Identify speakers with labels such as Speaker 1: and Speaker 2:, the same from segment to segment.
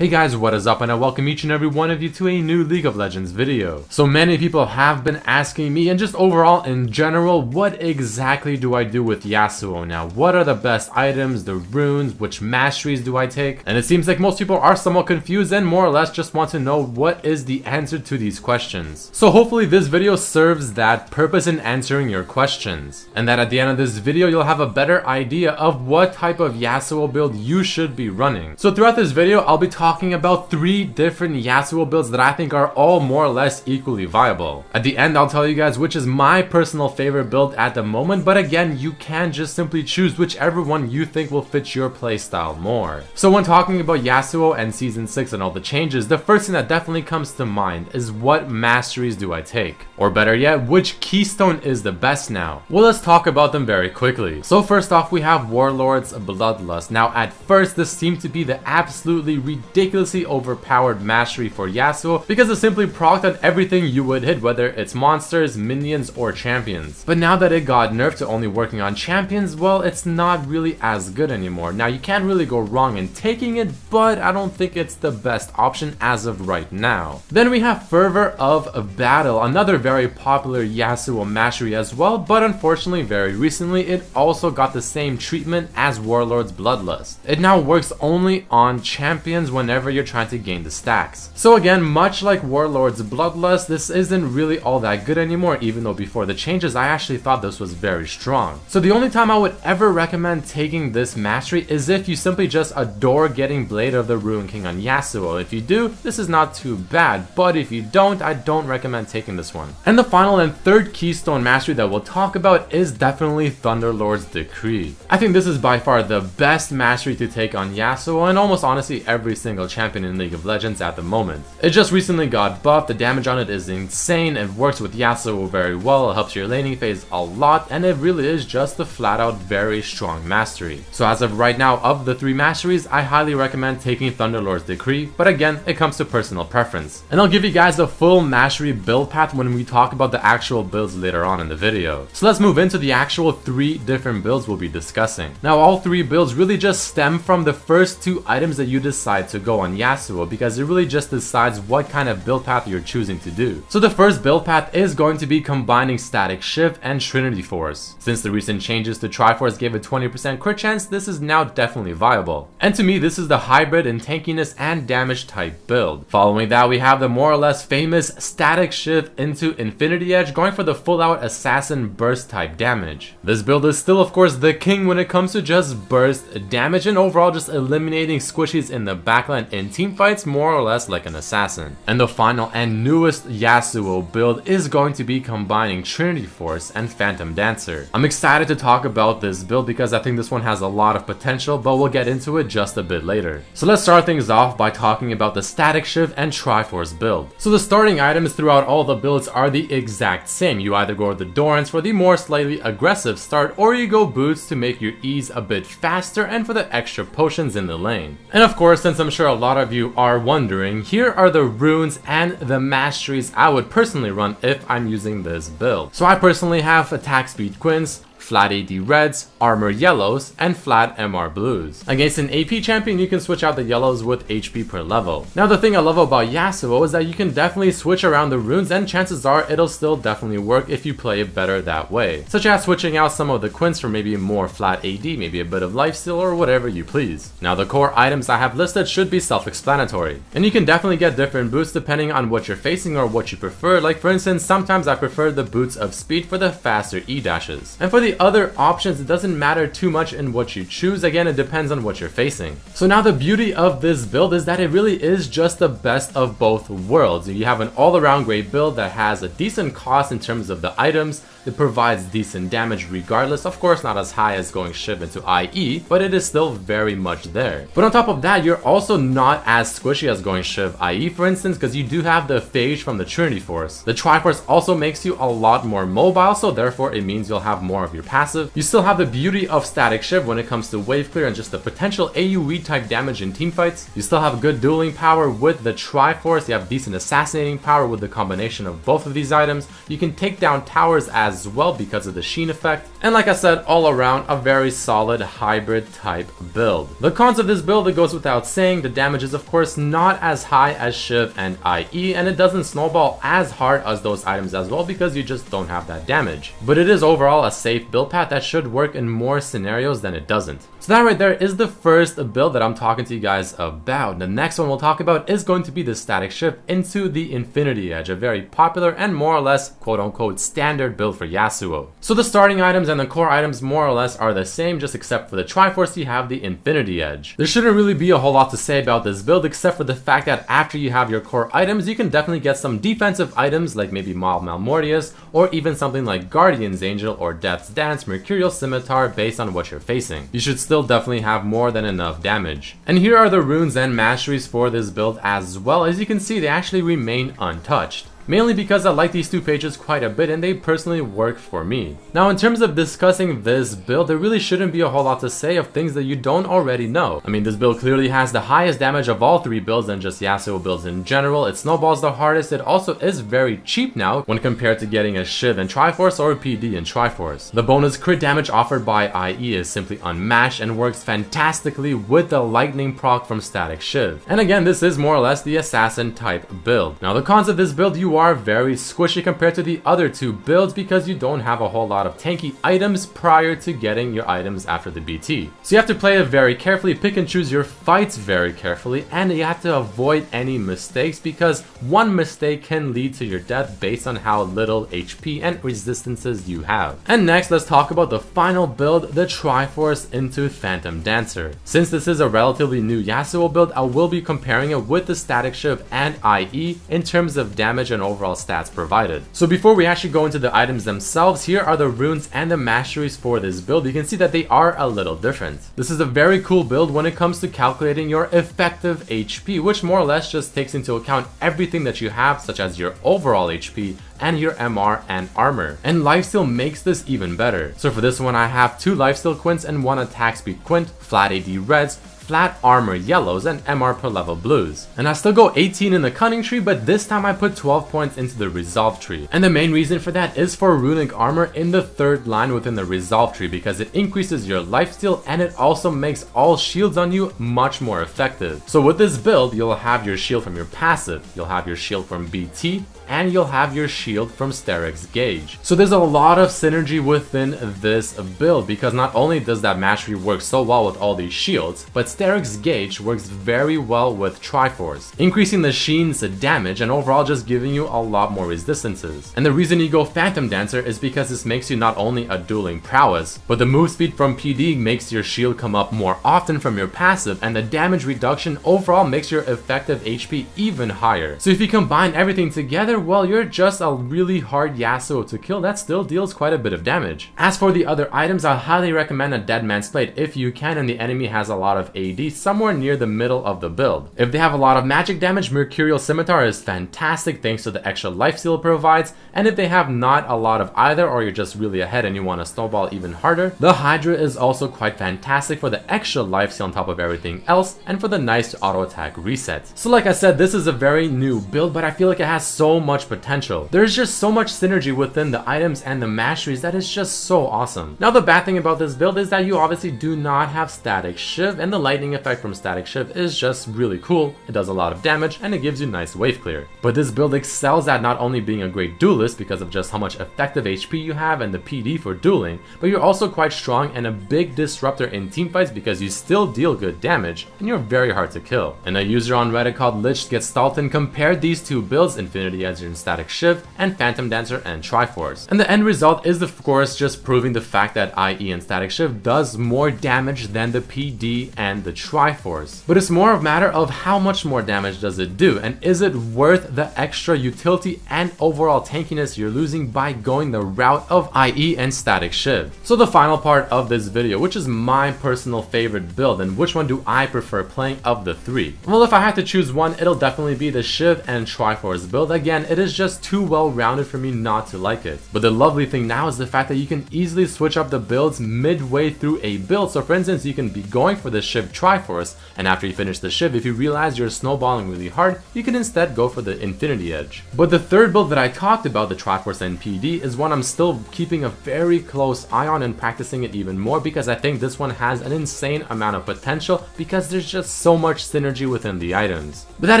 Speaker 1: Hey guys, what is up, and I welcome each and every one of you to a new League of Legends video. So many people have been asking me, and just overall in general, what exactly do I do with Yasuo now? What are the best items, the runes, which masteries do I take? And it seems like most people are somewhat confused and more or less just want to know what is the answer to these questions. So hopefully this video serves that purpose in answering your questions, and that at the end of this video you'll have a better idea of what type of Yasuo build you should be running. So throughout this video I'll be talking about 3 different Yasuo builds that I think are all more or less equally viable. At the end I'll tell you guys which is my personal favorite build at the moment, but again you can just simply choose whichever one you think will fit your playstyle more. So when talking about Yasuo and Season 6 and all the changes, the first thing that definitely comes to mind is what masteries do I take? Or better yet, which keystone is the best now? Well, let's talk about them very quickly. So first off we have Warlord's Bloodlust. Now at first this seemed to be the absolutely ridiculously overpowered mastery for Yasuo because it simply procced on everything you would hit, whether it's monsters, minions, or champions. But now that it got nerfed to only working on champions, well, it's not really as good anymore. Now you can't really go wrong in taking it, but I don't think it's the best option as of right now. Then we have Fervor of Battle, another very popular Yasuo mastery as well, but unfortunately very recently it also got the same treatment as Warlord's Bloodlust. It now works only on champions whenever you're trying to gain the stacks. So again, much like Warlord's Bloodlust, this isn't really all that good anymore, even though before the changes I actually thought this was very strong. So the only time I would ever recommend taking this mastery is if you simply just adore getting Blade of the Ruin King on Yasuo. If you do, this is not too bad, but if you don't, I don't recommend taking this one. And the final and third keystone mastery that we'll talk about is definitely Thunderlord's Decree. I think this is by far the best mastery to take on Yasuo and almost honestly every single champion in League of Legends at the moment. It just recently got buffed, the damage on it is insane, it works with Yasuo very well, it helps your laning phase a lot, and it really is just a flat out very strong mastery. So as of right now, of the 3 masteries, I highly recommend taking Thunderlord's Decree, but again, it comes to personal preference. And I'll give you guys the full mastery build path when we talk about the actual builds later on in the video. So let's move into the actual 3 different builds we'll be discussing. Now all 3 builds really just stem from the first 2 items that you decide to go on Yasuo, because it really just decides what kind of build path you're choosing to do. So the first build path is going to be combining Static Shift and Trinity Force. Since the recent changes to Triforce gave a 20% crit chance, this is now definitely viable. And to me this is the hybrid in tankiness and damage type build. Following that we have the more or less famous Static Shift into Infinity Edge, going for the full out assassin burst type damage. This build is still of course the king when it comes to just burst damage and overall just eliminating squishies in the backline in team fights more or less like an assassin. And the final and newest Yasuo build is going to be combining Trinity Force and Phantom Dancer. I'm excited to talk about this build because I think this one has a lot of potential, but we'll get into it just a bit later. So let's start things off by talking about the Static Shift and Triforce build. So the starting items throughout all the builds are the exact same. You either go with the Dorans for the more slightly aggressive start, or you go Boots to make your E's a bit faster and for the extra potions in the lane. And of course, since I'm sure a lot of you are wondering, here are the runes and the masteries I would personally run if I'm using this build. So I personally have attack speed Quins, flat AD reds, armor yellows, and flat MR blues. Against an AP champion you can switch out the yellows with HP per level. Now the thing I love about Yasuo is that you can definitely switch around the runes, and chances are it'll still definitely work if you play it better that way. Such as switching out some of the Quins for maybe more flat AD, maybe a bit of lifesteal, or whatever you please. Now the core items I have listed should be self-explanatory, and you can definitely get different boots depending on what you're facing or what you prefer. Like for instance, sometimes I prefer the boots of speed for the faster E dashes, and for the other options it doesn't matter too much in what you choose. Again, it depends on what you're facing. So now the beauty of this build is that it really is just the best of both worlds. You have an all-around great build that has a decent cost in terms of the items. It provides decent damage regardless, of course not as high as going Shiv into IE, but it is still very much there. But on top of that, you're also not as squishy as going Shiv IE, for instance, because you do have the phage from the Trinity Force. The Triforce also makes you a lot more mobile, so therefore it means you'll have more of your passive. You still have the beauty of Static Shift when it comes to wave clear and just the potential AoE type damage in teamfights. You still have good dueling power with the Triforce. You have decent assassinating power with the combination of both of these items. You can take down towers as well because of the sheen effect. And like I said, all around a very solid hybrid type build. The cons of this build, it goes without saying, the damage is of course not as high as Shiv and IE, and it doesn't snowball as hard as those items as well because you just don't have that damage. But it is overall a safe build path that should work in more scenarios than it doesn't. So that right there is the first build that I'm talking to you guys about. The next one we'll talk about is going to be the static shift into the Infinity Edge, a very popular and more or less quote-unquote standard build for Yasuo. So the starting items and the core items more or less are the same, just except for the Triforce you have the Infinity Edge. There shouldn't really be a whole lot to say about this build except for the fact that after you have your core items, you can definitely get some defensive items like maybe Mild Malmortius, or even something like Guardian's Angel or Death's Dance, Mercurial Scimitar based on what you're facing. You should still definitely have more than enough damage. And here are the runes and masteries for this build as well. As you can see, they actually remain untouched. Mainly because I like these two pages quite a bit and they personally work for me. Now in terms of discussing this build, there really shouldn't be a whole lot to say of things that you don't already know. I mean, this build clearly has the highest damage of all three builds and just Yasuo builds in general. It snowballs the hardest. It also is very cheap now when compared to getting a Shiv and Triforce or a PD and Triforce. The bonus crit damage offered by IE is simply unmatched and works fantastically with the lightning proc from static Shiv. And again, this is more or less the assassin type build. Now the cons of this build, you are very squishy compared to the other two builds because you don't have a whole lot of tanky items prior to getting your items after the BT. So you have to play it very carefully, pick and choose your fights very carefully, and you have to avoid any mistakes because one mistake can lead to your death based on how little HP and resistances you have. And next, let's talk about the final build, the Triforce into Phantom Dancer. Since this is a relatively new Yasuo build, I will be comparing it with the Static Shiv and IE in terms of damage and overall stats provided. So before we actually go into the items themselves, here are the runes and the masteries for this build. You can see that they are a little different. This is a very cool build when it comes to calculating your effective HP, which more or less just takes into account everything that you have, such as your overall HP and your MR and armor. And lifesteal makes this even better. So for this one, I have 2 lifesteal quints and 1 attack speed quint, flat AD reds, flat armor yellows, and MR per level blues. And I still go 18 in the cunning tree, but this time I put 12 points into the resolve tree. And the main reason for that is for runic armor in the 3rd line within the resolve tree because it increases your lifesteal and it also makes all shields on you much more effective. So with this build, you'll have your shield from your passive, you'll have your shield from BT, and you'll have your shield from Steric's Gauge. So there's a lot of synergy within this build because not only does that mastery work so well with all these shields, but Steric's Gauge works very well with Triforce, increasing the Sheen's damage and overall just giving you a lot more resistances. And the reason you go Phantom Dancer is because this makes you not only a dueling prowess, but the move speed from PD makes your shield come up more often from your passive, and the damage reduction overall makes your effective HP even higher. So if you combine everything together, well, you're just a really hard Yasuo to kill that still deals quite a bit of damage. As for the other items, I highly recommend a Dead Man's Blade if you can and the enemy has a lot of AD somewhere near the middle of the build. If they have a lot of magic damage, Mercurial Scimitar is fantastic thanks to the extra lifesteal it provides, and if they have not a lot of either or you're just really ahead and you want to snowball even harder, the Hydra is also quite fantastic for the extra lifesteal on top of everything else and for the nice auto attack reset. So like I said, this is a very new build, but I feel like it has so much potential. There's just so much synergy within the items and the masteries that is just so awesome. Now the bad thing about this build is that you obviously do not have Static Shiv, and the lightning effect from Static Shiv is just really cool. It does a lot of damage and it gives you nice wave clear. But this build excels at not only being a great duelist because of just how much effective HP you have and the PD for dueling, but you're also quite strong and a big disruptor in teamfights because you still deal good damage and you're very hard to kill. And a user on Reddit called LichGetstalton compared these two builds, Infinity Edge and Static Shiv, and Phantom Dancer and Triforce. And the end result is of course just proving the fact that IE and Static Shiv does more damage than the PD and the Triforce. But it's more a matter of how much more damage does it do, and is it worth the extra utility and overall tankiness you're losing by going the route of IE and Static Shiv. So the final part of this video, which is my personal favorite build and which one do I prefer playing of the 3? Well, if I had to choose one, it'll definitely be the Shiv and Triforce build. Again, it is just too well rounded for me not to like it. But the lovely thing now is the fact that you can easily switch up the builds midway through a build. So for instance, you can be going for the Shiv Triforce, and after you finish the Shiv, if you realize you're snowballing really hard, you can instead go for the Infinity Edge. But the third build that I talked about, the Triforce NPD, is one I'm still keeping a very close eye on and practicing it even more, because I think this one has an insane amount of potential because there's just so much synergy within the items. But that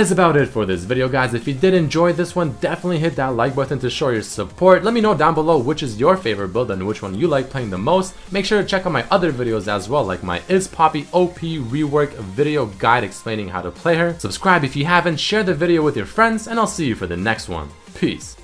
Speaker 1: is about it for this video, guys. If you did enjoy this one, definitely hit that like button to show your support. Let me know down below which is your favorite build and which one you like playing the most. Make sure to check out my other videos as well, like my Is Poppy OP rework video guide explaining how to play her. Subscribe if you haven't, share the video with your friends, and I'll see you for the next one. Peace.